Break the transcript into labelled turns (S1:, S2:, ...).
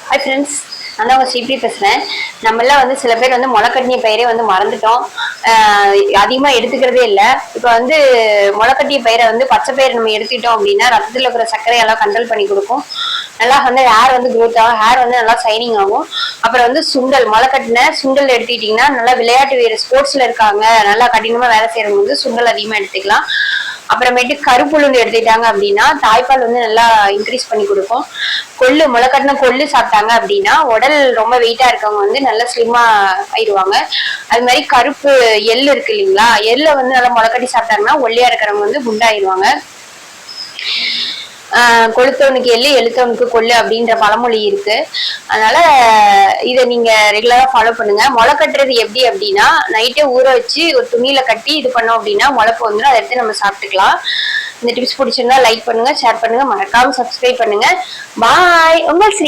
S1: Hi friends, நான் தான் உங்கள் ஸ்ரீபி பேசுகிறேன். நம்மளாம் சில பேர் முளைக்கட்டிய பயிரே மறந்துட்டோம். அதிகமாக எடுத்துக்கிறதே இல்லை. இப்போ முளைக்கட்டிய பயிரை பச்சை பயிர் நம்ம எடுத்துக்கிட்டோம் அப்படின்னா ரத்தத்தில் இருக்கிற சர்க்கரையெல்லாம் கண்ட்ரோல் பண்ணி கொடுக்கும். நல்லா ஹேர் க்ரோத் ஆகும், ஹேர் நல்லா ஷைனிங் ஆகும். அப்புறம் சுண்டல், முளைக்கட்டின சுண்டல் எடுத்துக்கிட்டிங்கன்னா நல்லா விளையாட்டு வீரர் ஸ்போர்ட்ஸில் இருக்காங்க, நல்லா கடினமாக வேலை செய்கிறவங்க சுண்டல் அதிகமாக எடுத்துக்கலாம். அப்புறமேட்டு கருப்புளுந்து எடுத்துக்கிட்டாங்க அப்படின்னா தாய்ப்பால் நல்லா இன்க்ரீஸ் பண்ணி கொடுக்கும். கொள்ளு, முளைக்கட்டின கொள்ளு சாப்பிட்டாங்க அப்படின்னா உடல் ரொம்ப வெயிட்டா இருக்கவங்க நல்லா ஸ்லிம்மா ஆயிடுவாங்க. அது மாதிரி கருப்பு எள்ளு இருக்கு இல்லைங்களா, எள்ள நல்லா முளைக்கட்டி சாப்பிட்டாங்கன்னா ஒல்லியா இருக்கிறவங்க குண்டாயிடுவாங்க. கொளுத்தவனுக்கு எள்ளு, எழுத்தவனுக்கு கொள்ளு அப்படின்ற பழமொழி இருக்கு. அதனால இதை நீங்க ரெகுலரா ஃபாலோ பண்ணுங்க. முளை கட்டுறது எப்படி அப்படின்னா, நைட்டே ஊற வச்சு ஒரு துணியில கட்டி இது பண்ணோம் அப்படின்னா முளைப்பு வந்துடும். அதை எடுத்து நம்ம சாப்பிட்டுக்கலாம். இந்த டிப்ஸ் பிடிச்சிருந்தா லைக் பண்ணுங்க, ஷேர் பண்ணுங்க, மறக்காம சப்ஸ்கிரைப் பண்ணுங்க. பாய், உங்கள் ஸ்ரீ.